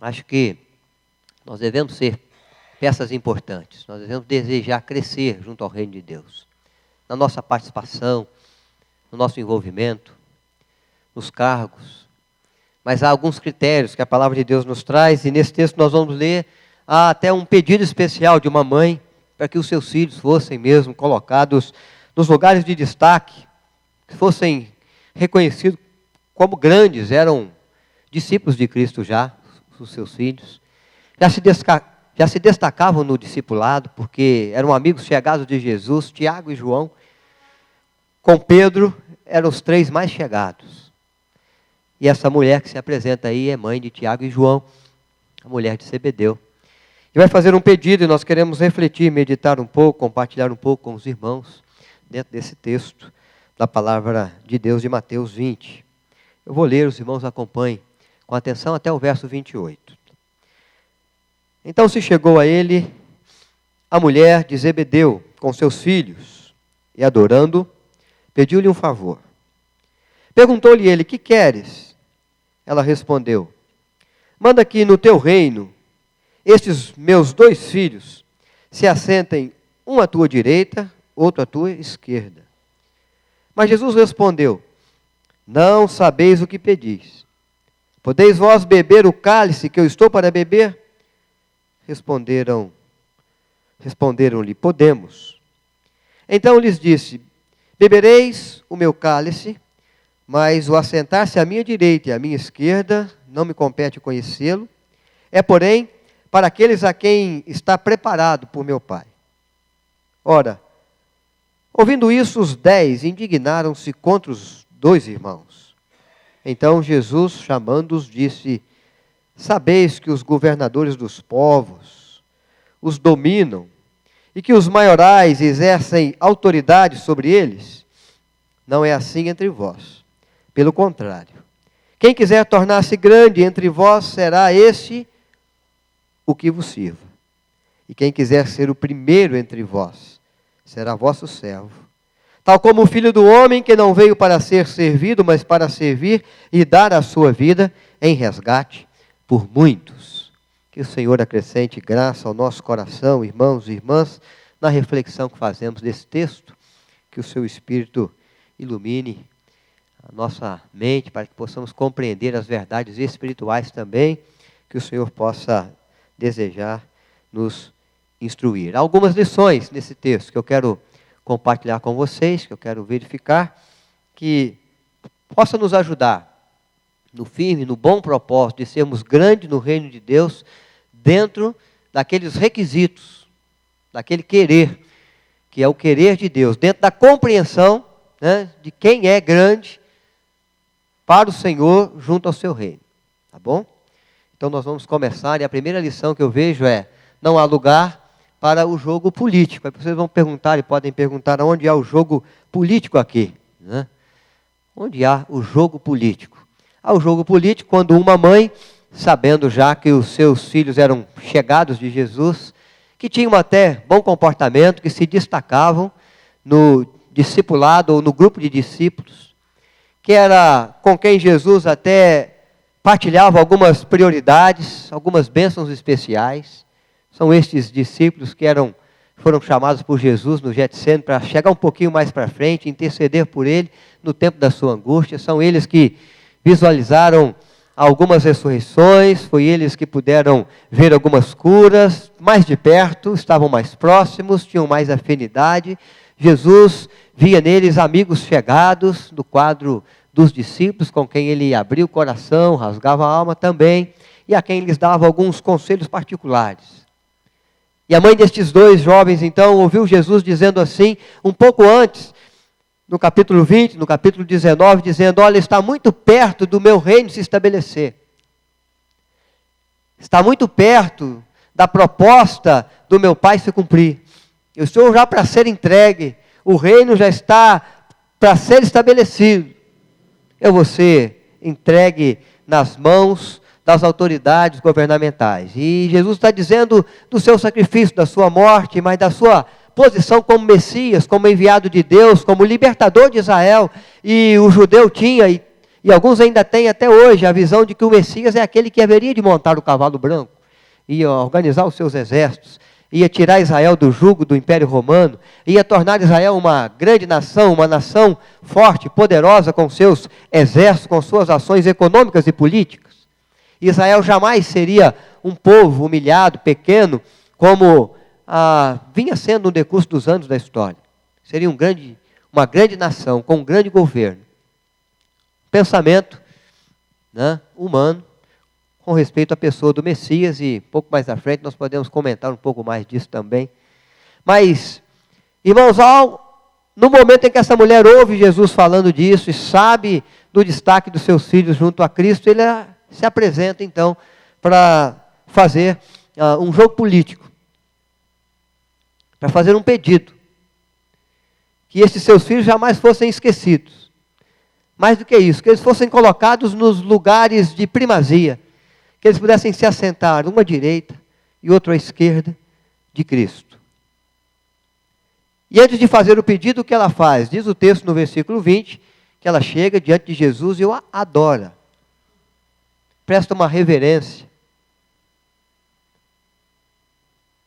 Acho que nós devemos ser peças importantes. Nós devemos desejar crescer junto ao reino de Deus. Na nossa participação, no nosso envolvimento, nos cargos. Mas há alguns critérios que a palavra de Deus nos traz, e nesse texto nós vamos ler, há até um pedido especial de uma mãe, para que os seus filhos fossem mesmo colocados nos lugares de destaque, que fossem reconhecidos como grandes, eram discípulos de Cristo já, os seus filhos. Já se destacavam no discipulado, porque eram amigos chegados de Jesus, Tiago e João. Com Pedro, eram os 3 mais chegados. E essa mulher que se apresenta aí é mãe de Tiago e João, a mulher de Zebedeu. E vai fazer um pedido, e nós queremos refletir, meditar um pouco, compartilhar um pouco com os irmãos, dentro desse texto da palavra de Deus de Mateus 20. Eu vou ler, os irmãos acompanhem com atenção até o verso 28. Então se chegou a ele a mulher de Zebedeu com seus filhos, e adorando, pediu-lhe um favor. Perguntou-lhe ele: que queres? Ela respondeu: manda que no teu reino estes meus 2 filhos se assentem, um à tua direita, outro à tua esquerda. Mas Jesus respondeu: não sabeis o que pedis. Podeis vós beber o cálice que eu estou para beber? Responderam-lhe: podemos. Então lhes disse: bebereis o meu cálice, mas o assentar-se à minha direita e à minha esquerda não me compete conhecê-lo, é, porém, para aqueles a quem está preparado por meu Pai. Ora, ouvindo isso, os 10 indignaram-se contra os 2 irmãos. Então Jesus, chamando-os, disse: sabeis que os governadores dos povos os dominam, e que os maiorais exercem autoridade sobre eles? Não é assim entre vós. Pelo contrário, quem quiser tornar-se grande entre vós, será esse o que vos sirva. E quem quiser ser o primeiro entre vós, será vosso servo. Tal como o Filho do Homem, que não veio para ser servido, mas para servir e dar a sua vida em resgate por muitos. Que o Senhor acrescente graça ao nosso coração, irmãos e irmãs, na reflexão que fazemos desse texto, que o seu Espírito ilumine a nossa mente, para que possamos compreender as verdades espirituais também, que o Senhor possa desejar nos instruir. Há algumas lições nesse texto que eu quero compartilhar com vocês, que eu quero verificar, que possa nos ajudar no firme, no bom propósito de sermos grandes no reino de Deus, dentro daqueles requisitos, daquele querer, que é o querer de Deus, dentro da compreensão, né, de quem é grande para o Senhor junto ao seu reino. Tá bom? Então nós vamos começar, e a primeira lição que eu vejo é: não há lugar para o jogo político. Aí vocês vão perguntar, e podem perguntar, onde há o jogo político aqui? Né? Onde há o jogo político? Há o jogo político quando uma mãe, sabendo já que os seus filhos eram chegados de Jesus, que tinham até bom comportamento, que se destacavam no discipulado ou no grupo de discípulos, que era com quem Jesus até partilhava algumas prioridades, algumas bênçãos especiais. São estes discípulos que foram chamados por Jesus no Getsemane para chegar um pouquinho mais para frente, interceder por ele no tempo da sua angústia. São eles que visualizaram algumas ressurreições, foi eles que puderam ver algumas curas mais de perto, estavam mais próximos, tinham mais afinidade. Jesus via neles amigos chegados do quadro dos discípulos, com quem ele abria o coração, rasgava a alma também, e a quem lhes dava alguns conselhos particulares. E a mãe destes 2 jovens, então, ouviu Jesus dizendo assim, um pouco antes, no capítulo 20, no capítulo 19, dizendo: olha, está muito perto do meu reino se estabelecer. Está muito perto da proposta do meu Pai se cumprir. Eu estou já para ser entregue, o reino já está para ser estabelecido. Eu vou ser entregue nas mãos das autoridades governamentais. E Jesus está dizendo do seu sacrifício, da sua morte, mas da sua posição como Messias, como enviado de Deus, como libertador de Israel. E o judeu tinha, e E alguns ainda têm até hoje a visão de que o Messias é aquele que haveria de montar o cavalo branco, ia organizar os seus exércitos, ia tirar Israel do jugo do Império Romano, ia tornar Israel uma grande nação, uma nação forte, poderosa com seus exércitos, com suas ações econômicas e políticas. Israel jamais seria um povo humilhado, pequeno, como vinha sendo no decurso dos anos da história. Seria uma grande nação, com um grande governo. Pensamento, né, humano, com respeito à pessoa do Messias, e um pouco mais à frente nós podemos comentar um pouco mais disso também. Mas, irmãos, no momento em que essa mulher ouve Jesus falando disso e sabe do destaque dos seus filhos junto a Cristo, ele se apresenta então para fazer um jogo político, para fazer um pedido, que esses seus filhos jamais fossem esquecidos. Mais do que isso, que eles fossem colocados nos lugares de primazia, que eles pudessem se assentar, uma à direita e outra à esquerda de Cristo. E antes de fazer o pedido, o que ela faz? Diz o texto no versículo 20, que ela chega diante de Jesus e o adora. Presta uma reverência.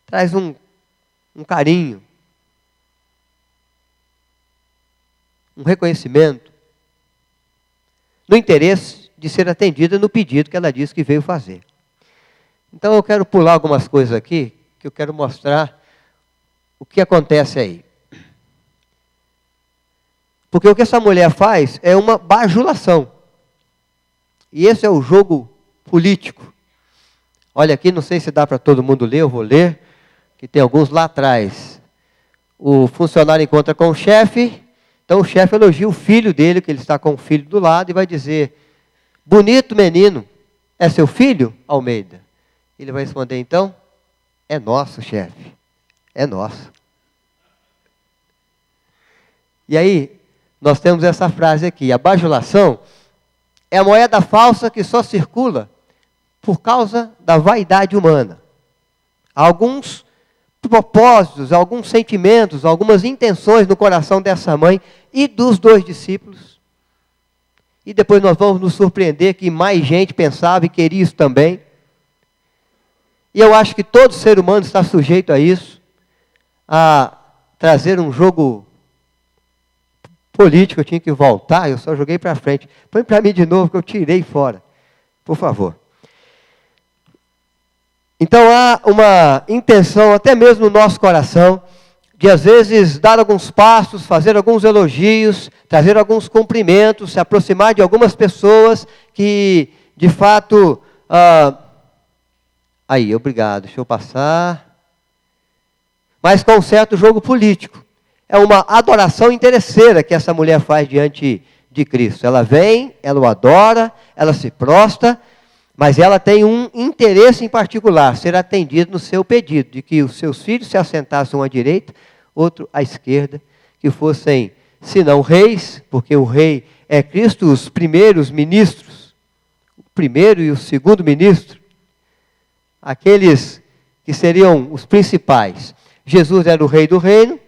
Traz um carinho. Um reconhecimento. No interesse de ser atendida no pedido que ela disse que veio fazer. Então eu quero pular algumas coisas aqui, que eu quero mostrar o que acontece aí. Porque o que essa mulher faz é uma bajulação. E esse é o jogo político. Olha aqui, não sei se dá para todo mundo ler, eu vou ler, que tem alguns lá atrás. O funcionário encontra com o chefe, então o chefe elogia o filho dele, que ele está com o filho do lado, e vai dizer: bonito menino, é seu filho, Almeida? Ele vai responder então: é nosso, chefe, é nosso. E aí, nós temos essa frase aqui: a bajulação é a moeda falsa que só circula por causa da vaidade humana. Há alguns propósitos, alguns sentimentos, algumas intenções no coração dessa mãe e dos dois discípulos. E depois nós vamos nos surpreender que mais gente pensava e queria isso também. E eu acho que todo ser humano está sujeito a isso, a trazer um jogo político. Eu tinha que voltar, eu só joguei para frente. Põe para mim de novo, que eu tirei fora. Por favor. Então há uma intenção, até mesmo no nosso coração, de às vezes dar alguns passos, fazer alguns elogios, trazer alguns cumprimentos, se aproximar de algumas pessoas que, de fato... Aí, obrigado, deixa eu passar. Mas com um certo jogo político. É uma adoração interesseira que essa mulher faz diante de Cristo. Ela vem, ela o adora, ela se prostra, mas ela tem um interesse em particular, ser atendida no seu pedido, de que os seus filhos se assentassem um à direita, outro à esquerda, que fossem, se não reis, porque o rei é Cristo, os primeiros ministros, o primeiro e o segundo ministro, aqueles que seriam os principais. Jesus era o rei do reino,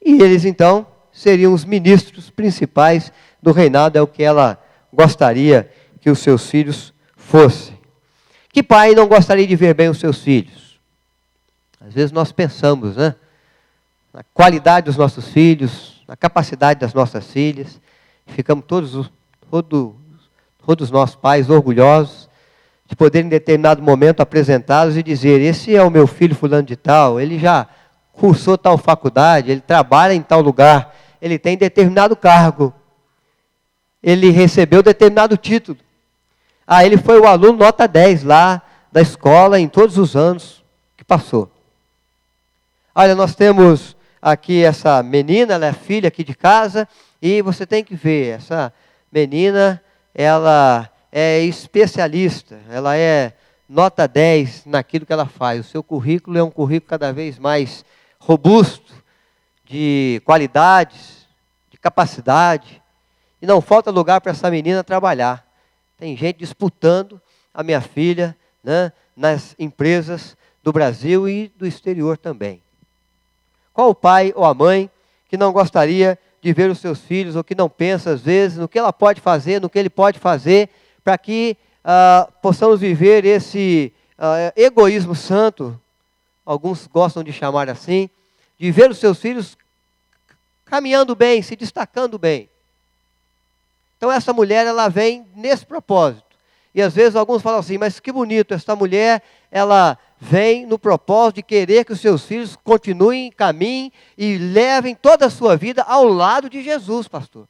e eles então seriam os ministros principais do reinado, é o que ela gostaria que os seus filhos fossem. Que pai não gostaria de ver bem os seus filhos? Às vezes nós pensamos, né? Na qualidade dos nossos filhos, na capacidade das nossas filhas, ficamos todos nós pais orgulhosos de poder em determinado momento apresentá-los e dizer: esse é o meu filho fulano de tal, ele já cursou tal faculdade, ele trabalha em tal lugar, ele tem determinado cargo, ele recebeu determinado título. Ele foi o aluno nota 10 lá da escola em todos os anos que passou. Olha, nós temos aqui essa menina, ela é filha aqui de casa, e você tem que ver, essa menina, ela é especialista, ela é nota 10 naquilo que ela faz. O seu currículo é um currículo cada vez mais robusto, de qualidades, de capacidade, e não falta lugar para essa menina trabalhar. Tem gente disputando a minha filha, né, nas empresas do Brasil e do exterior também. Qual o pai ou a mãe que não gostaria de ver os seus filhos, ou que não pensa às vezes no que ela pode fazer, no que ele pode fazer, para que possamos viver esse egoísmo santo, alguns gostam de chamar assim, de ver os seus filhos caminhando bem, se destacando bem. Então essa mulher, ela vem nesse propósito. E às vezes alguns falam assim, mas que bonito, essa mulher, ela vem no propósito de querer que os seus filhos continuem, caminhem e levem toda a sua vida ao lado de Jesus, pastor.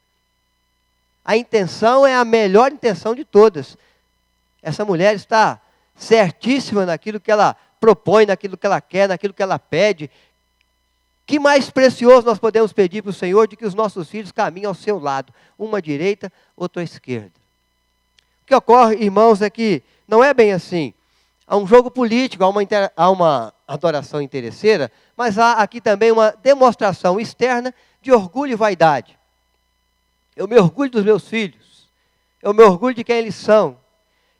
A intenção é a melhor intenção de todas. Essa mulher está certíssima naquilo que ela propõe, naquilo que ela quer, naquilo que ela pede. Que mais precioso nós podemos pedir para o Senhor de que os nossos filhos caminhem ao seu lado, uma à direita, outra à esquerda. O que ocorre, irmãos, é que não é bem assim. Há um jogo político, há uma adoração interesseira, mas há aqui também uma demonstração externa de orgulho e vaidade. Eu me orgulho dos meus filhos, eu me orgulho de quem eles são,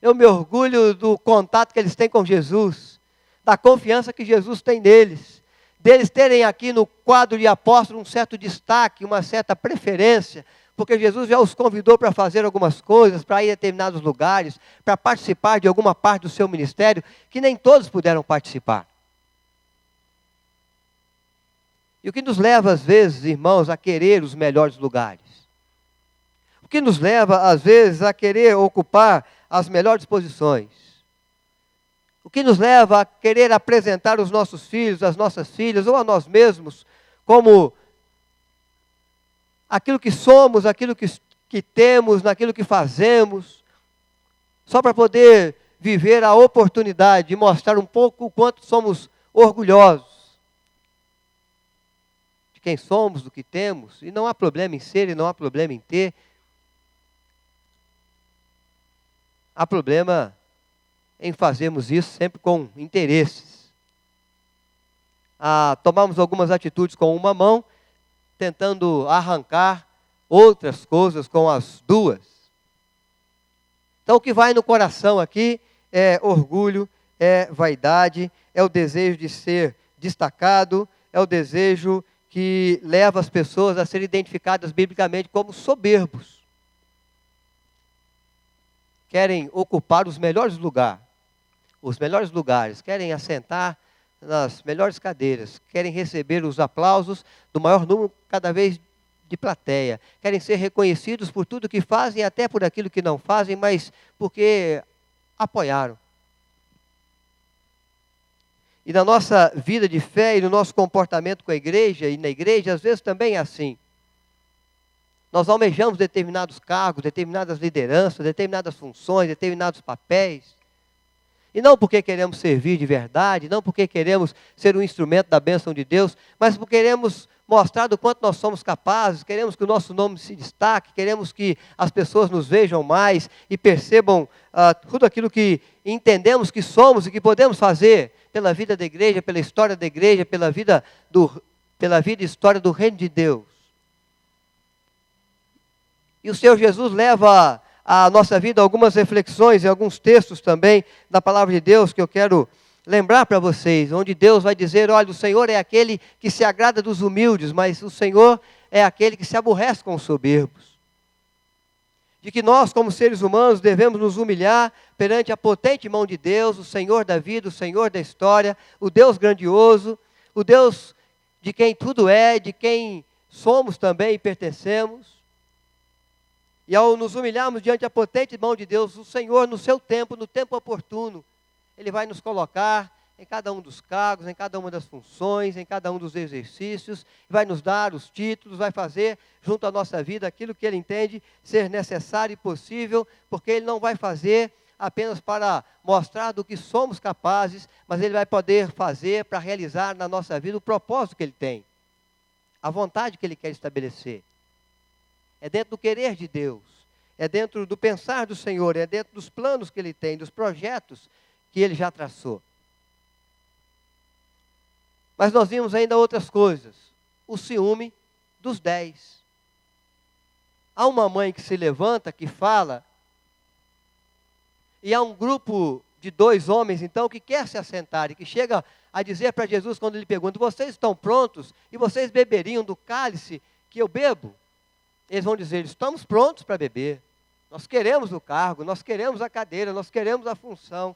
eu me orgulho do contato que eles têm com Jesus, da confiança que Jesus tem neles, deles terem aqui no quadro de apóstolo um certo destaque, uma certa preferência, porque Jesus já os convidou para fazer algumas coisas, para ir a determinados lugares, para participar de alguma parte do seu ministério, que nem todos puderam participar. E o que nos leva, às vezes, irmãos, a querer os melhores lugares? O que nos leva, às vezes, a querer ocupar as melhores posições? O que nos leva a querer apresentar os nossos filhos, as nossas filhas, ou a nós mesmos, como aquilo que somos, aquilo que temos, naquilo que fazemos, só para poder viver a oportunidade de mostrar um pouco o quanto somos orgulhosos de quem somos, do que temos, e não há problema em ser e não há problema em ter. Há problema em fazermos isso sempre com interesses. Tomarmos algumas atitudes com uma mão, tentando arrancar outras coisas com as duas. Então o que vai no coração aqui é orgulho, é vaidade, é o desejo de ser destacado, é o desejo que leva as pessoas a serem identificadas biblicamente como soberbos. Querem ocupar os melhores lugares, querem assentar nas melhores cadeiras, querem receber os aplausos do maior número cada vez de plateia, querem ser reconhecidos por tudo que fazem, até por aquilo que não fazem, mas porque apoiaram. E na nossa vida de fé e no nosso comportamento com a igreja e na igreja, às vezes também é assim. Nós almejamos determinados cargos, determinadas lideranças, determinadas funções, determinados papéis. E não porque queremos servir de verdade, não porque queremos ser um instrumento da bênção de Deus, mas porque queremos mostrar do quanto nós somos capazes, queremos que o nosso nome se destaque, queremos que as pessoas nos vejam mais e percebam tudo aquilo que entendemos que somos e que podemos fazer pela vida da igreja, pela história da igreja, pela vida e história do reino de Deus. E o Senhor Jesus leva a nossa vida algumas reflexões e alguns textos também da palavra de Deus que eu quero lembrar para vocês, onde Deus vai dizer, olha, o Senhor é aquele que se agrada dos humildes, mas o Senhor é aquele que se aborrece com os soberbos. De que nós, como seres humanos, devemos nos humilhar perante a potente mão de Deus, o Senhor da vida, o Senhor da história, o Deus grandioso, o Deus de quem tudo é, de quem somos também e pertencemos. E ao nos humilharmos diante da potente mão de Deus, o Senhor, no seu tempo, no tempo oportuno, Ele vai nos colocar em cada um dos cargos, em cada uma das funções, em cada um dos exercícios, vai nos dar os títulos, vai fazer junto à nossa vida aquilo que Ele entende ser necessário e possível, porque Ele não vai fazer apenas para mostrar do que somos capazes, mas Ele vai poder fazer para realizar na nossa vida o propósito que Ele tem, a vontade que Ele quer estabelecer. É dentro do querer de Deus, é dentro do pensar do Senhor, é dentro dos planos que Ele tem, dos projetos que Ele já traçou. Mas nós vimos ainda outras coisas. O ciúme dos 10. Há uma mãe que se levanta, que fala, e há um grupo de 2 homens, então, que quer se assentar e que chega a dizer para Jesus, quando Ele pergunta, vocês estão prontos e vocês beberiam do cálice que eu bebo? Eles vão dizer, estamos prontos para beber. Nós queremos o cargo, nós queremos a cadeira, nós queremos a função.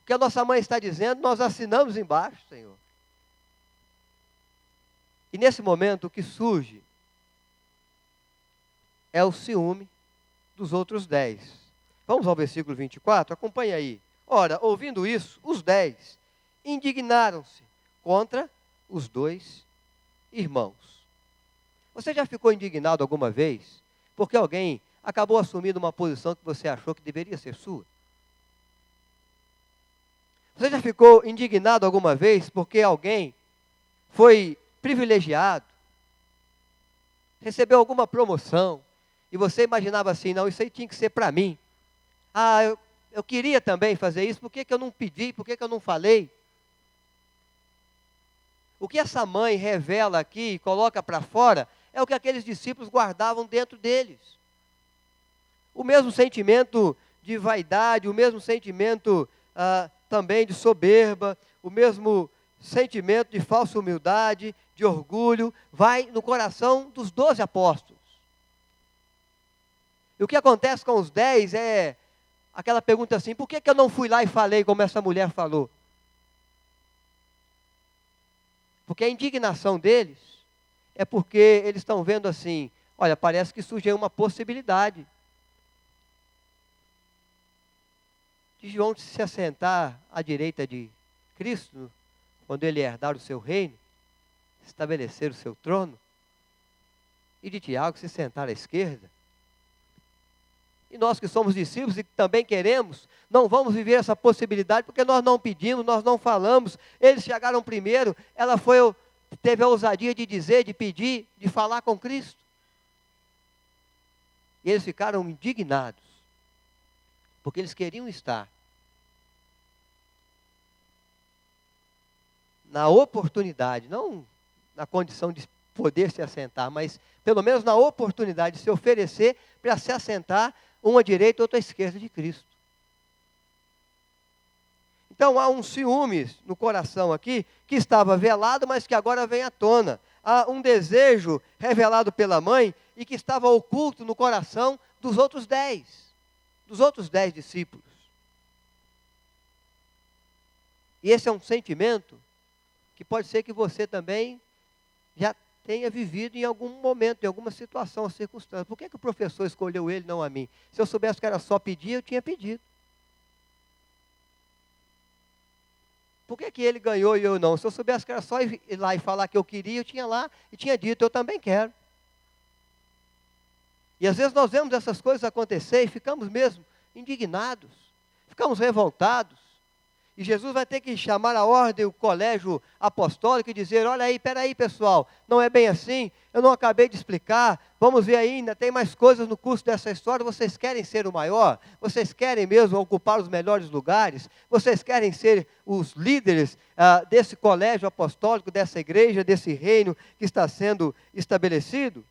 O que a nossa mãe está dizendo, nós assinamos embaixo, Senhor. E nesse momento, o que surge é o ciúme dos outros 10. Vamos ao versículo 24, acompanhe aí. Ora, ouvindo isso, os 10 indignaram-se contra os 2 irmãos. Você já ficou indignado alguma vez porque alguém acabou assumindo uma posição que você achou que deveria ser sua? Você já ficou indignado alguma vez porque alguém foi privilegiado, recebeu alguma promoção, e você imaginava assim, não, isso aí tinha que ser para mim. Ah, eu queria também fazer isso, por que que eu não pedi, por que que eu não falei? O que essa mãe revela aqui e coloca para fora é o que aqueles discípulos guardavam dentro deles. O mesmo sentimento de vaidade, o mesmo sentimento também de soberba, o mesmo sentimento de falsa humildade, de orgulho, vai no coração dos 12 apóstolos. E o que acontece com os 10 é aquela pergunta assim, por que que eu não fui lá e falei como essa mulher falou? Porque a indignação deles é porque eles estão vendo assim, olha, parece que surgiu uma possibilidade de João se assentar à direita de Cristo, quando ele herdar o seu reino, estabelecer o seu trono, e de Tiago se sentar à esquerda. E nós que somos discípulos e que também queremos, não vamos viver essa possibilidade, porque nós não pedimos, nós não falamos, eles chegaram primeiro, ela teve a ousadia de dizer, de pedir, de falar com Cristo. E eles ficaram indignados, porque eles queriam estar na oportunidade, não na condição de poder se assentar, mas pelo menos na oportunidade de se oferecer para se assentar uma à direita e outra à esquerda de Cristo. Então há um ciúme no coração aqui, que estava velado, mas que agora vem à tona. Há um desejo revelado pela mãe e que estava oculto no coração dos outros 10 discípulos. E esse é um sentimento que pode ser que você também já tenha vivido em algum momento, em alguma situação ou circunstância. Por que que o professor escolheu ele, não a mim? Se eu soubesse que era só pedir, eu tinha pedido. Por que que ele ganhou e eu não? Se eu soubesse que era só ir lá e falar que eu queria, eu tinha lá e tinha dito, eu também quero. E às vezes nós vemos essas coisas acontecer e ficamos mesmo indignados, ficamos revoltados. E Jesus vai ter que chamar a ordem, o colégio apostólico e dizer, olha aí, peraí pessoal, não é bem assim, eu não acabei de explicar, vamos ver ainda, tem mais coisas no curso dessa história, vocês querem ser o maior? Vocês querem mesmo ocupar os melhores lugares? Vocês querem ser os líderes desse colégio apostólico, dessa igreja, desse reino que está sendo estabelecido?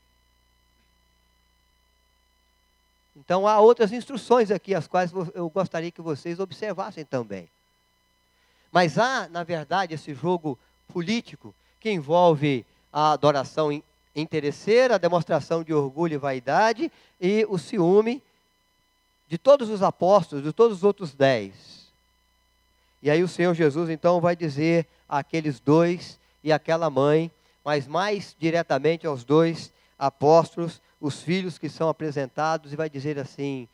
Então há outras instruções aqui, as quais eu gostaria que vocês observassem também. Mas há, na verdade, esse jogo político que envolve a adoração interesseira, a demonstração de orgulho e vaidade e o ciúme de todos os apóstolos, de todos os outros 10. E aí o Senhor Jesus então vai dizer àqueles 2 e àquela mãe, mas mais diretamente aos 2 apóstolos, os filhos que são apresentados, e vai dizer assim,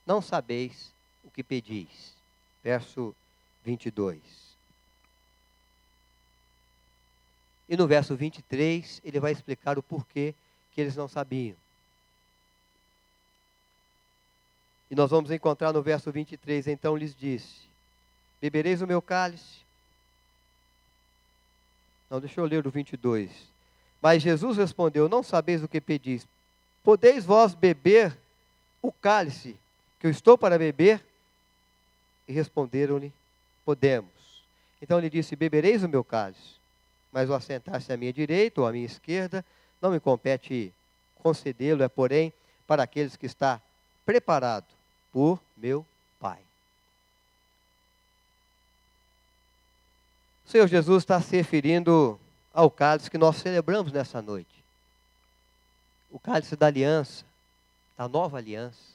não sabeis o que pedis. Verso 22. E no verso 23, ele vai explicar o porquê que eles não sabiam. E nós vamos encontrar no verso 23, então lhes disse, bebereis o meu cálice? Não, deixa eu ler o 22. Mas Jesus respondeu, não sabeis o que pedis. Podeis vós beber o cálice que eu estou para beber? E responderam-lhe, podemos. Então ele disse, bebereis o meu cálice, mas o assentar-se à minha direita ou à minha esquerda, não me compete concedê-lo, é porém para aqueles que está preparado por meu Pai. O Senhor Jesus está se referindo ao cálice que nós celebramos nessa noite. o cálice da aliança, da nova aliança,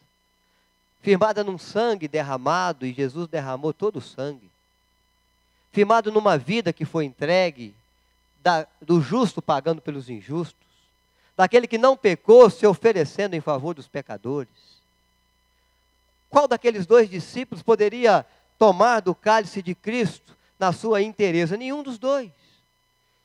firmada num sangue derramado, e Jesus derramou todo o sangue, firmado numa vida que foi entregue, do justo pagando pelos injustos, daquele que não pecou se oferecendo em favor dos pecadores. Qual daqueles dois discípulos poderia tomar do cálice de Cristo na sua inteireza? Nenhum dos dois.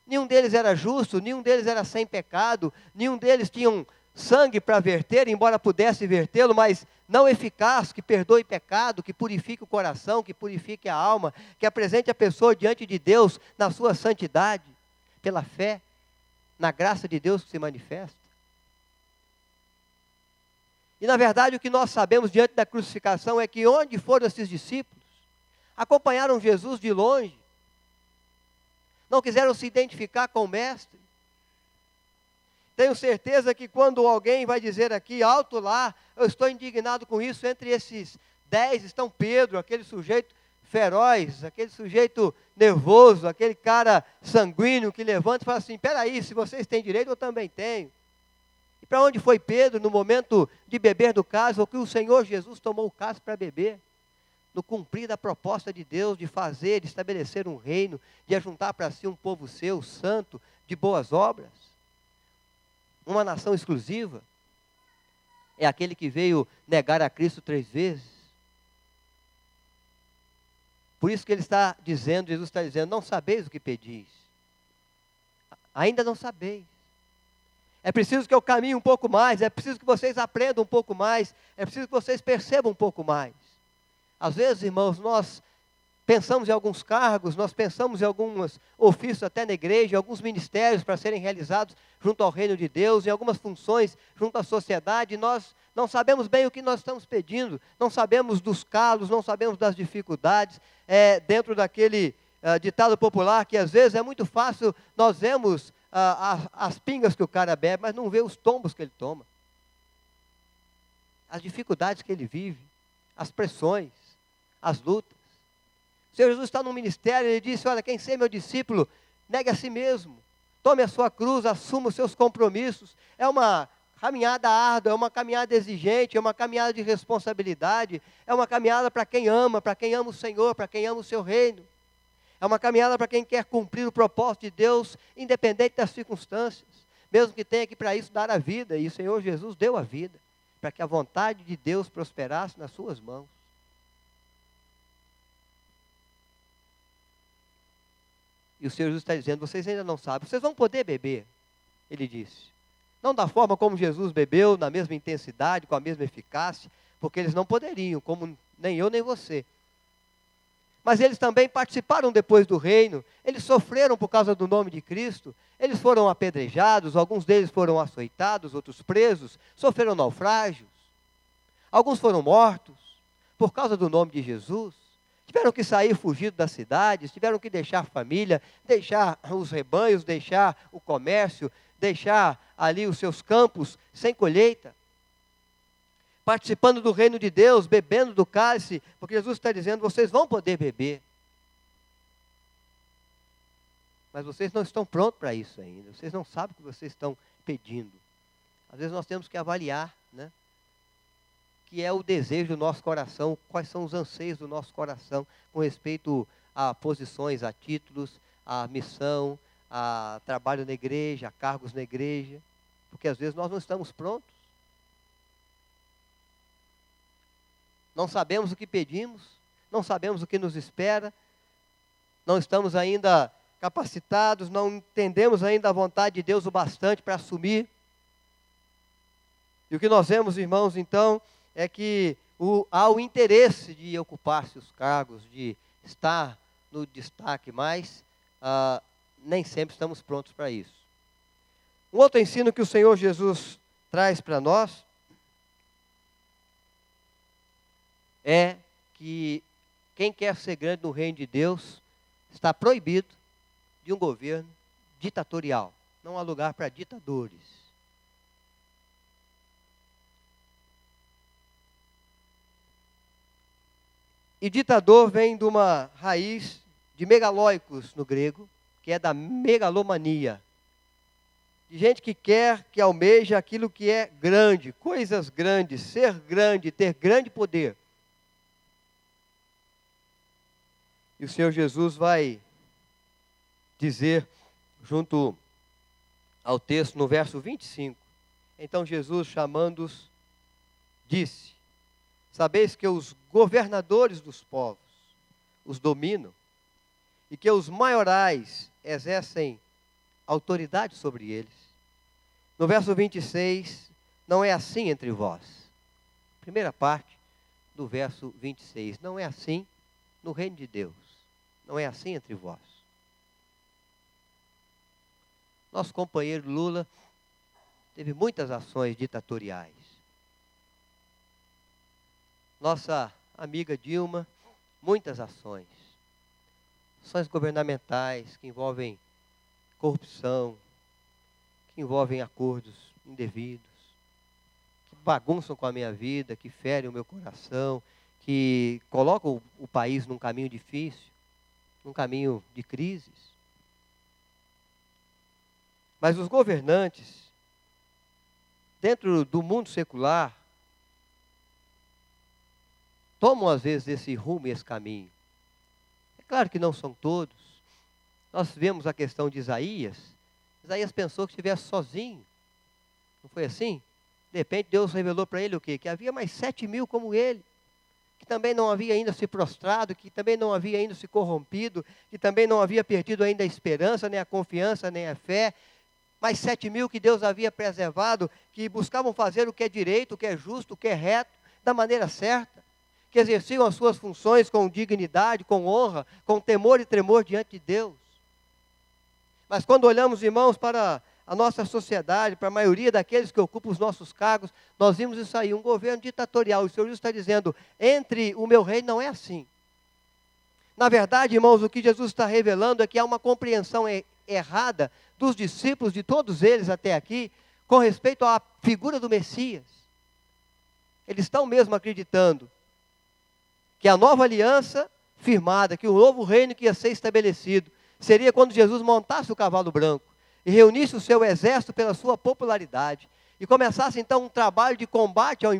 Nenhum deles era justo, nenhum deles era sem pecado, nenhum deles tinha um sangue para verter, embora pudesse vertê-lo, mas não eficaz, que perdoe pecado, que purifique o coração, que purifique a alma, que apresente a pessoa diante de Deus na sua santidade, pela fé, na graça de Deus que se manifesta. E na verdade o que nós sabemos diante da crucificação é que onde foram esses discípulos, acompanharam Jesus de longe, não quiseram se identificar com o Mestre. Tenho certeza que quando alguém vai dizer aqui, alto lá, eu estou indignado com isso, entre esses 10 estão Pedro, aquele sujeito feroz, aquele sujeito nervoso, aquele cara sanguíneo que levanta e fala assim, peraí, se vocês têm direito, eu também tenho. E para onde foi Pedro no momento de beber do cálice, ou que o Senhor Jesus tomou o cálice para beber? No cumprir da proposta de Deus, de fazer, de estabelecer um reino, de ajuntar para si um povo seu, santo, de boas obras. Uma nação exclusiva. É aquele que veio negar a Cristo 3 vezes. Por isso que ele está dizendo, Jesus está dizendo, não sabeis o que pedis. Ainda não sabeis. É preciso que eu caminhe um pouco mais, é preciso que vocês aprendam um pouco mais, é preciso que vocês percebam um pouco mais. Às vezes, irmãos, nós pensamos em alguns cargos, nós pensamos em alguns ofícios até na igreja, em alguns ministérios para serem realizados junto ao reino de Deus, em algumas funções junto à sociedade, e nós não sabemos bem o que nós estamos pedindo, não sabemos dos calos, não sabemos das dificuldades, dentro daquele ditado popular que às vezes é muito fácil, nós vemos as pingas que o cara bebe, mas não vê os tombos que ele toma, as dificuldades que ele vive, as pressões, as lutas. O Senhor Jesus está no ministério, ele disse, olha, quem ser meu discípulo, negue a si mesmo, tome a sua cruz, assuma os seus compromissos. É uma caminhada árdua, é uma caminhada exigente, é uma caminhada de responsabilidade, é uma caminhada para quem ama o Senhor, para quem ama o seu reino. É uma caminhada para quem quer cumprir o propósito de Deus, independente das circunstâncias, mesmo que tenha que para isso dar a vida, e o Senhor Jesus deu a vida, para que a vontade de Deus prosperasse nas suas mãos. E o Senhor Jesus está dizendo, vocês ainda não sabem, vocês vão poder beber, ele disse. Não da forma como Jesus bebeu, na mesma intensidade, com a mesma eficácia, porque eles não poderiam, como nem eu nem você. Mas eles também participaram depois do reino, eles sofreram por causa do nome de Cristo, eles foram apedrejados, alguns deles foram açoitados, outros presos, sofreram naufrágios, alguns foram mortos por causa do nome de Jesus. Tiveram que sair fugidos das cidades, tiveram que deixar a família, deixar os rebanhos, deixar o comércio, deixar ali os seus campos sem colheita. Participando do reino de Deus, bebendo do cálice, porque Jesus está dizendo, vocês vão poder beber. Mas vocês não estão prontos para isso ainda, vocês não sabem o que vocês estão pedindo. Às vezes nós temos que avaliar, né? Que é o desejo do nosso coração, quais são os anseios do nosso coração com respeito a posições, a títulos, a missão, a trabalho na igreja, a cargos na igreja, porque às vezes nós não estamos prontos. Não sabemos o que pedimos, não sabemos o que nos espera, não estamos ainda capacitados, não entendemos ainda a vontade de Deus o bastante para assumir. E o que nós vemos, irmãos, então, é que há o interesse de ocupar-se os cargos, de estar no destaque, mas nem sempre estamos prontos para isso. Um outro ensino que o Senhor Jesus traz para nós é que quem quer ser grande no reino de Deus está proibido de um governo ditatorial. Não há lugar para ditadores. E ditador vem de uma raiz de megalóicos no grego, que é da megalomania, de gente que quer, que almeja aquilo que é grande, coisas grandes, ser grande, ter grande poder. E o Senhor Jesus vai dizer, junto ao texto, no verso 25, então Jesus, chamando-os, disse: sabeis que os governadores dos povos os dominam, e que os maiorais exercem autoridade sobre eles. No verso 26, não é assim entre vós. Primeira parte do verso 26, não é assim no reino de Deus. Não é assim entre vós. Nosso companheiro Lula teve muitas ações ditatoriais. Nossa amiga Dilma, muitas ações. Ações governamentais que envolvem corrupção, que envolvem acordos indevidos, que bagunçam com a minha vida, que ferem o meu coração, que colocam o país num caminho difícil, num caminho de crises. Mas os governantes, dentro do mundo secular, tomam às vezes esse rumo e esse caminho. É claro que não são todos. Nós vemos a questão de Isaías. Isaías pensou que estivesse sozinho. Não foi assim? De repente Deus revelou para ele o quê? Que havia mais 7.000 como ele. Que também não havia ainda se prostrado, que também não havia ainda se corrompido, que também não havia perdido ainda a esperança, nem a confiança, nem a fé. Mais 7.000 que Deus havia preservado, que buscavam fazer o que é direito, o que é justo, o que é reto, da maneira certa. Que exerciam as suas funções com dignidade, com honra, com temor e tremor diante de Deus. Mas quando olhamos, irmãos, para a nossa sociedade, para a maioria daqueles que ocupam os nossos cargos, nós vimos isso aí, um governo ditatorial. O Senhor Jesus está dizendo, entre o meu reino não é assim. Na verdade, irmãos, o que Jesus está revelando é que há uma compreensão errada dos discípulos, de todos eles até aqui, com respeito à figura do Messias. Eles estão mesmo acreditando que a nova aliança firmada, que o novo reino que ia ser estabelecido, seria quando Jesus montasse o cavalo branco e reunisse o seu exército pela sua popularidade e começasse então um trabalho de combate ao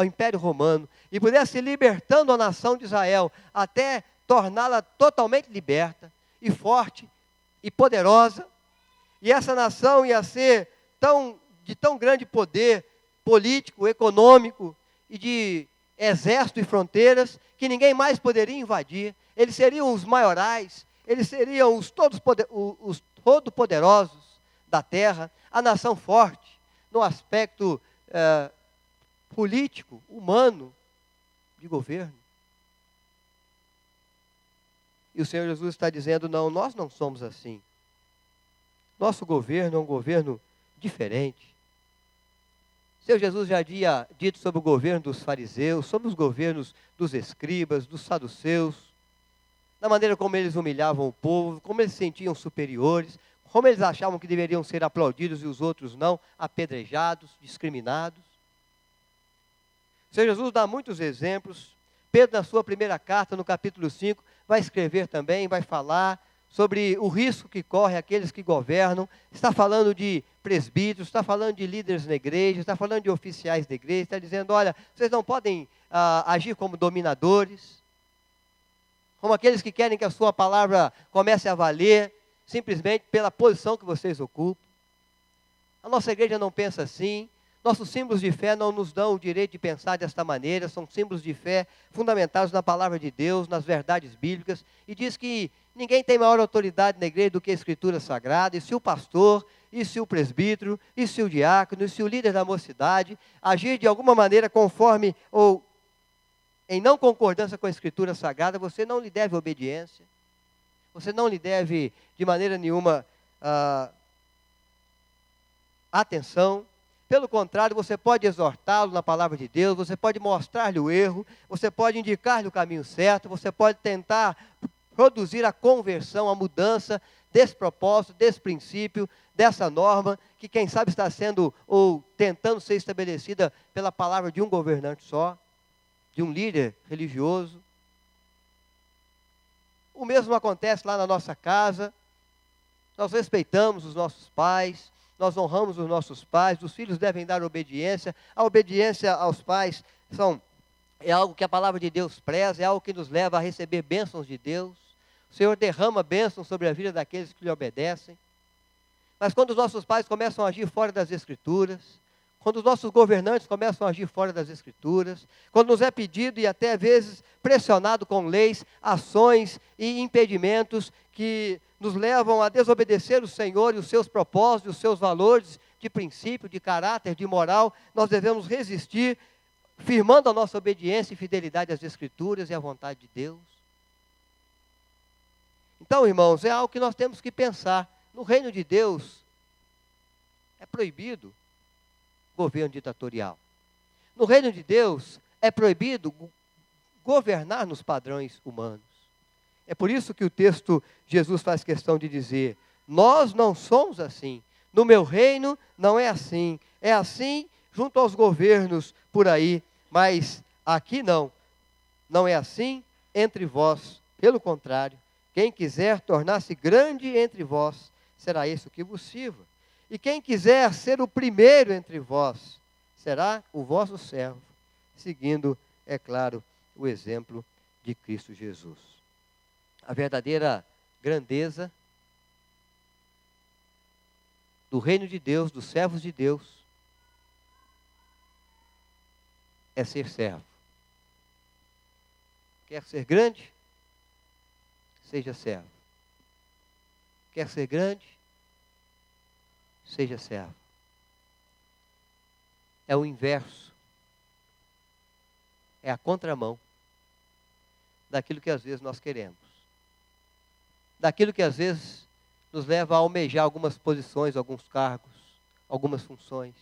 Império Romano e pudesse ir libertando a nação de Israel até torná-la totalmente liberta e forte e poderosa. E essa nação ia ser de tão grande poder político, econômico e de exército e fronteiras, que ninguém mais poderia invadir. Eles seriam os maiorais, eles seriam os todo-poderosos da terra, a nação forte, no aspecto político, humano, de governo. E o Senhor Jesus está dizendo, não, nós não somos assim. Nosso governo é um governo diferente. O Senhor Jesus já havia dito sobre o governo dos fariseus, sobre os governos dos escribas, dos saduceus, da maneira como eles humilhavam o povo, como eles se sentiam superiores, como eles achavam que deveriam ser aplaudidos e os outros não, apedrejados, discriminados. O Senhor Jesus dá muitos exemplos. Pedro, na sua primeira carta, no capítulo 5, vai escrever também, vai falar sobre o risco que corre aqueles que governam. Está falando de presbíteros, está falando de líderes na igreja, está falando de oficiais da igreja, está dizendo, olha, vocês não podem agir como dominadores, como aqueles que querem que a sua palavra comece a valer, simplesmente pela posição que vocês ocupam. A nossa igreja não pensa assim. Nossos símbolos de fé não nos dão o direito de pensar desta maneira, são símbolos de fé fundamentados na palavra de Deus, nas verdades bíblicas, e diz que ninguém tem maior autoridade na igreja do que a Escritura Sagrada, e se o pastor, e se o presbítero, e se o diácono, e se o líder da mocidade agir de alguma maneira conforme ou em não concordância com a Escritura Sagrada, você não lhe deve obediência, você não lhe deve de maneira nenhuma atenção. Pelo contrário, você pode exortá-lo na palavra de Deus, você pode mostrar-lhe o erro, você pode indicar-lhe o caminho certo, você pode tentar produzir a conversão, a mudança desse propósito, desse princípio, dessa norma, que quem sabe está sendo ou tentando ser estabelecida pela palavra de um governante só, de um líder religioso. O mesmo acontece lá na nossa casa. Nós respeitamos os nossos pais, nós honramos os nossos pais, os filhos devem dar obediência. A obediência aos pais é algo que a palavra de Deus preza, é algo que nos leva a receber bênçãos de Deus. O Senhor derrama bênçãos sobre a vida daqueles que lhe obedecem. Mas quando os nossos pais começam a agir fora das Escrituras, quando os nossos governantes começam a agir fora das Escrituras, quando nos é pedido e até às vezes pressionado com leis, ações e impedimentos que nos levam a desobedecer o Senhor e os seus propósitos, os seus valores de princípio, de caráter, de moral, nós devemos resistir, firmando a nossa obediência e fidelidade às Escrituras e à vontade de Deus. Então, irmãos, é algo que nós temos que pensar. No reino de Deus, é proibido governo ditatorial. No reino de Deus, é proibido governar nos padrões humanos. É por isso que o texto, Jesus faz questão de dizer, nós não somos assim. No meu reino não é assim. É assim junto aos governos por aí, mas aqui não. Não é assim entre vós. Pelo contrário, quem quiser tornar-se grande entre vós, será esse o que vos sirva. E quem quiser ser o primeiro entre vós, será o vosso servo, seguindo, é claro, o exemplo de Cristo Jesus. A verdadeira grandeza do reino de Deus, dos servos de Deus, é ser servo. Quer ser grande? Seja servo. Quer ser grande? Seja servo. É o inverso. É a contramão daquilo que às vezes nós queremos. Daquilo que às vezes nos leva a almejar algumas posições, alguns cargos, algumas funções.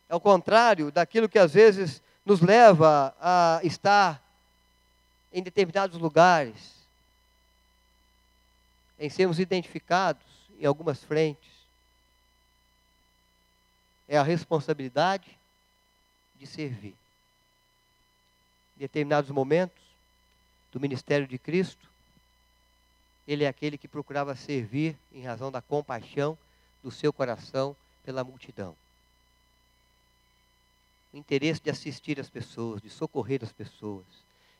É o contrário daquilo que às vezes nos leva a estar em determinados lugares, em sermos identificados em algumas frentes. É a responsabilidade de servir. Em determinados momentos do ministério de Cristo, ele é aquele que procurava servir em razão da compaixão do seu coração pela multidão. O interesse de assistir as pessoas, de socorrer as pessoas,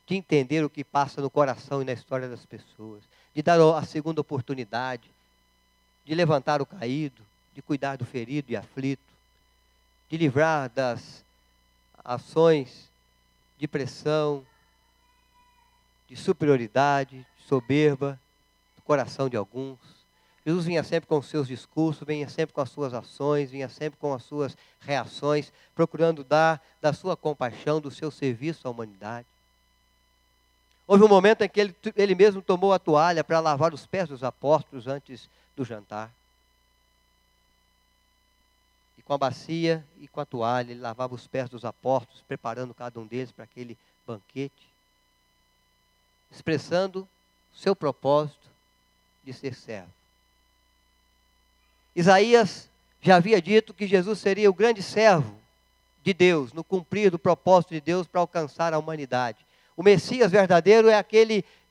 de entender o que passa no coração e na história das pessoas, de dar a segunda oportunidade, de levantar o caído, de cuidar do ferido e aflito, de livrar das ações de pressão, de superioridade, de soberba, do coração de alguns. Jesus vinha sempre com os seus discursos, vinha sempre com as suas ações, vinha sempre com as suas reações, procurando dar da sua compaixão, do seu serviço à humanidade. Houve um momento em que ele mesmo tomou a toalha para lavar os pés dos apóstolos antes do jantar. E com a bacia e com a toalha, ele lavava os pés dos apóstolos, preparando cada um deles para aquele banquete, expressando o seu propósito de ser servo. Isaías já havia dito que Jesus seria o grande servo de Deus, no cumprir do propósito de Deus para alcançar a humanidade. O Messias verdadeiro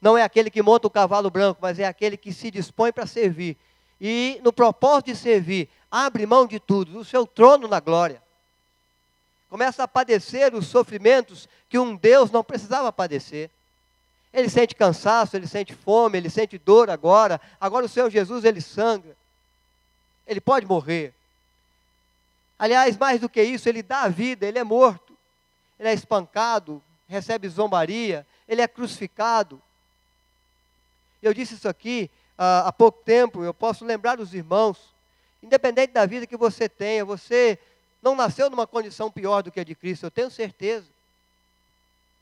não é aquele que monta o cavalo branco, mas é aquele que se dispõe para servir. E no propósito de servir, abre mão de tudo, do seu trono na glória. Começa a padecer os sofrimentos que um Deus não precisava padecer. Ele sente cansaço, ele sente fome, ele sente dor agora. Agora o Senhor Jesus, ele sangra. Ele pode morrer. Aliás, mais do que isso, ele dá a vida, ele é morto. Ele é espancado, recebe zombaria, ele é crucificado. Eu disse isso aqui há pouco tempo, eu posso lembrar os irmãos, independente da vida que você tenha, você não nasceu numa condição pior do que a de Cristo, eu tenho certeza.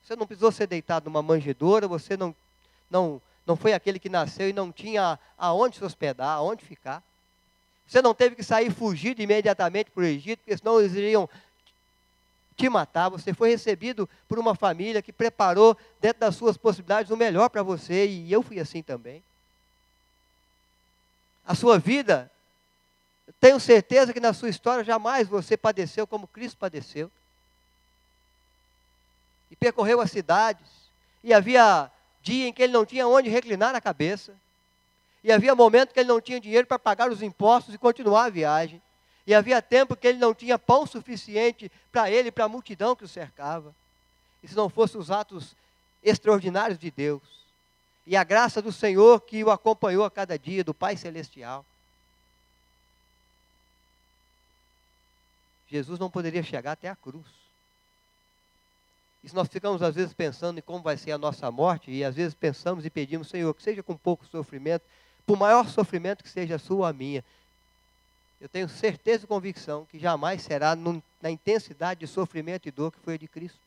Você não precisou ser deitado numa manjedoura, você não foi aquele que nasceu e não tinha aonde se hospedar, aonde ficar. Você não teve que sair fugido imediatamente para o Egito, porque senão eles iriam te matar. Você foi recebido por uma família que preparou, dentro das suas possibilidades, o melhor para você, e eu fui assim também. A sua vida, eu tenho certeza que na sua história jamais você padeceu como Cristo padeceu. E percorreu as cidades, e havia dia em que ele não tinha onde reclinar a cabeça. E havia momentos que ele não tinha dinheiro para pagar os impostos e continuar a viagem. E havia tempo que ele não tinha pão suficiente para ele e para a multidão que o cercava. E se não fossem os atos extraordinários de Deus, e a graça do Senhor que o acompanhou a cada dia, do Pai Celestial, Jesus não poderia chegar até a cruz. E se nós ficamos às vezes pensando em como vai ser a nossa morte, e às vezes pensamos e pedimos, Senhor, que seja com pouco sofrimento, por maior sofrimento que seja a sua ou a minha, eu tenho certeza e convicção que jamais será na intensidade de sofrimento e dor que foi a de Cristo.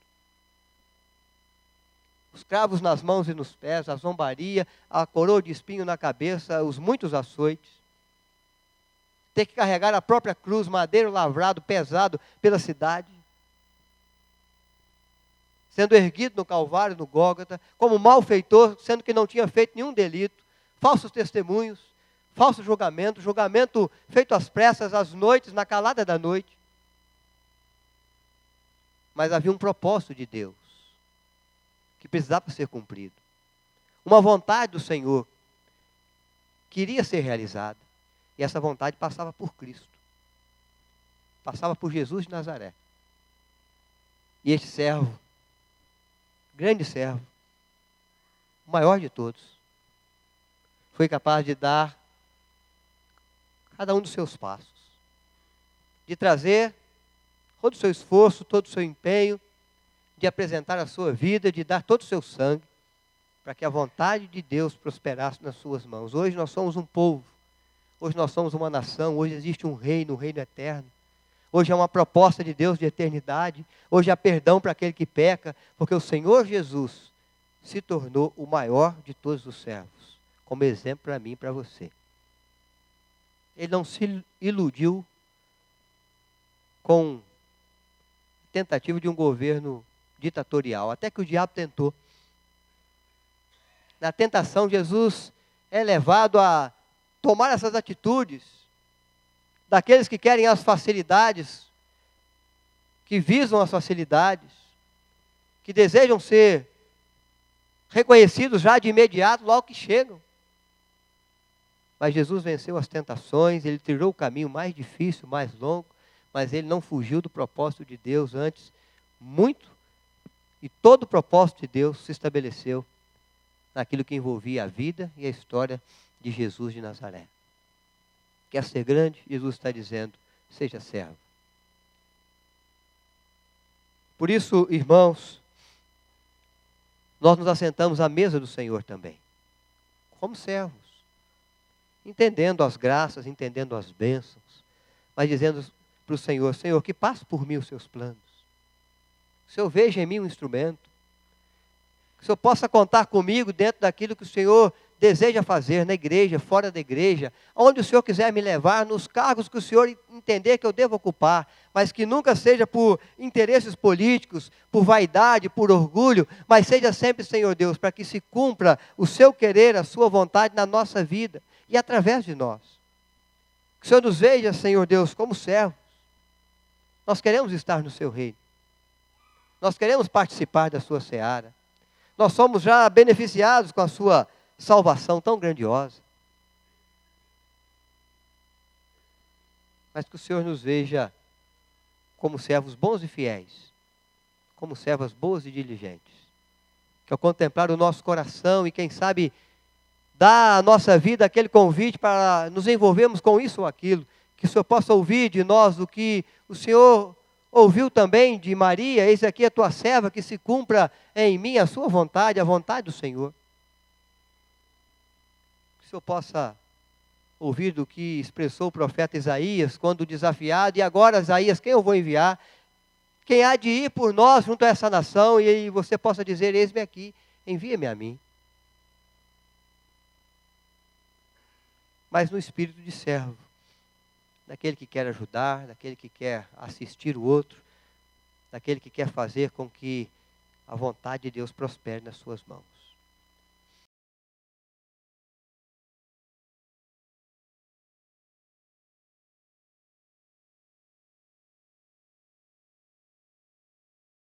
Os cravos nas mãos e nos pés, a zombaria, a coroa de espinho na cabeça, os muitos açoites. Ter que carregar a própria cruz, madeiro lavrado, pesado pela cidade. Sendo erguido no Calvário, no Gólgota, como malfeitor, sendo que não tinha feito nenhum delito. Falsos testemunhos, falso julgamento, julgamento feito às pressas, às noites, na calada da noite. Mas havia um propósito de Deus, que precisava ser cumprido. Uma vontade do Senhor, que iria ser realizada. E essa vontade passava por Cristo. Passava por Jesus de Nazaré. E este servo, grande servo, o maior de todos, foi capaz de dar cada um dos seus passos. De trazer todo o seu esforço, todo o seu empenho, de apresentar a sua vida, de dar todo o seu sangue, para que a vontade de Deus prosperasse nas suas mãos. Hoje nós somos um povo, hoje nós somos uma nação, hoje existe um reino eterno. Hoje é uma proposta de Deus de eternidade, hoje há perdão para aquele que peca, porque o Senhor Jesus se tornou o maior de todos os servos, como exemplo para mim e para você. Ele não se iludiu com a tentativa de um governo ditatorial, até que o diabo tentou. Na tentação, Jesus é levado a tomar essas atitudes daqueles que querem as facilidades, que visam as facilidades, que desejam ser reconhecidos já de imediato, logo que chegam. Mas Jesus venceu as tentações, ele trilhou o caminho mais difícil, mais longo, mas ele não fugiu do propósito de Deus antes, muito. E todo o propósito de Deus se estabeleceu naquilo que envolvia a vida e a história de Jesus de Nazaré. Quer ser grande? Jesus está dizendo, seja servo. Por isso, irmãos, nós nos assentamos à mesa do Senhor também, como servos, entendendo as graças, entendendo as bênçãos, mas dizendo para o Senhor, Senhor, que passe por mim os seus planos. Que o Senhor veja em mim um instrumento. Que o Senhor possa contar comigo dentro daquilo que o Senhor deseja fazer na igreja, fora da igreja, onde o Senhor quiser me levar, nos cargos que o Senhor entender que eu devo ocupar, mas que nunca seja por interesses políticos, por vaidade, por orgulho, mas seja sempre, Senhor Deus, para que se cumpra o seu querer, a sua vontade na nossa vida e através de nós. Que o Senhor nos veja, Senhor Deus, como servos. Nós queremos estar no seu reino. Nós queremos participar da sua seara. Nós somos já beneficiados com a sua salvação tão grandiosa. Mas que o Senhor nos veja como servos bons e fiéis, como servas boas e diligentes. Que ao contemplar o nosso coração e quem sabe dar à nossa vida aquele convite para nos envolvermos com isso ou aquilo, que o Senhor possa ouvir de nós o que o Senhor ouviu também de Maria, eis aqui a tua serva, que se cumpra em mim a sua vontade, a vontade do Senhor. Que o Senhor possa ouvir do que expressou o profeta Isaías, quando desafiado, e agora Isaías, quem eu vou enviar? Quem há de ir por nós junto a essa nação, e aí você possa dizer, eis-me aqui, envia-me a mim. Mas no espírito de servo, daquele que quer ajudar, daquele que quer assistir o outro, daquele que quer fazer com que a vontade de Deus prospere nas suas mãos.